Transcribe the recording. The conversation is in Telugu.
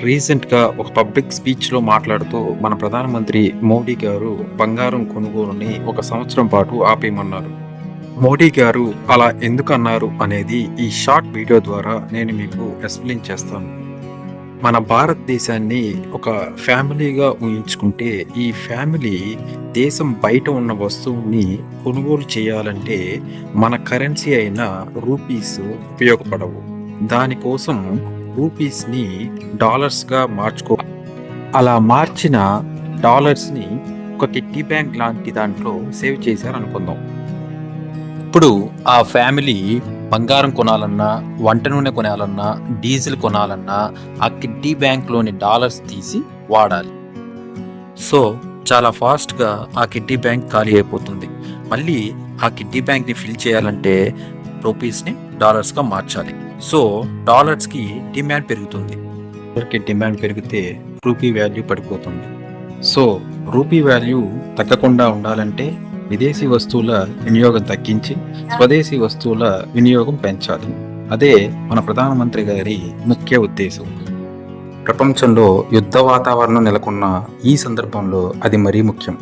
రీసెంట్‌గా ఒక పబ్లిక్ స్పీచ్‌లో మాట్లాడుతూ మన ప్రధానమంత్రి మోడీ గారు బంగారం కొనుగోలుని ఒక సంవత్సరం పాటు ఆపేయమన్నారు. మోడీ గారు అలా ఎందుకన్నారు అనేది ఈ షార్ట్ వీడియో ద్వారా నేను మీకు ఎక్స్‌ప్లెయిన్ చేస్తాను. మన భారతదేశాన్ని ఒక ఫ్యామిలీగా ఊహించుకుంటే, ఈ ఫ్యామిలీ దేశం బయట ఉన్న వస్తువుని కొనుగోలు చేయాలంటే మన కరెన్సీ అయిన రూపీస్ ఉపయోగపడవు. దానికోసం రూపీస్‌ని డాలర్స్‌గా అలా మార్చిన డాలర్స్‌ని ఒక కిడ్డీ బ్యాంక్ లాంటి దాంట్లో సేవ్ చేశారనుకుందాం. ఇప్పుడు ఆ ఫ్యామిలీ బంగారం కొనాలన్నా, వంట నూనె కొనాలన్నా, డీజిల్ కొనాలన్నా ఆ కిడ్డీ బ్యాంక్‌లోని డాలర్స్ తీసి వాడాలి. సో, చాలా ఫాస్ట్‌గా ఆ కిడ్డీ బ్యాంక్ ఖాళీ అయిపోతుంది. మళ్ళీ ఆ కిడ్డీ బ్యాంక్‌ని ఫిల్ చేయాలంటే రూపీస్‌ని డాలర్స్‌గా మార్చాలి. సో, డాలర్స్‌కి డిమాండ్ పెరుగుతుంది. డాలర్‌కి డిమాండ్ పెరిగితే రూపీ వాల్యూ పడిపోతుంది. సో, రూపీ వాల్యూ తగ్గకుండా ఉండాలంటే విదేశీ వస్తువుల వినియోగం తగ్గించి స్వదేశీ వస్తువుల వినియోగం పెంచాలి. అదే మన ప్రధానమంత్రి గారి ముఖ్య ఉద్దేశం. ప్రపంచంలో యుద్ధ వాతావరణం నెలకొన్న ఈ సందర్భంలో అది మరీ ముఖ్యం.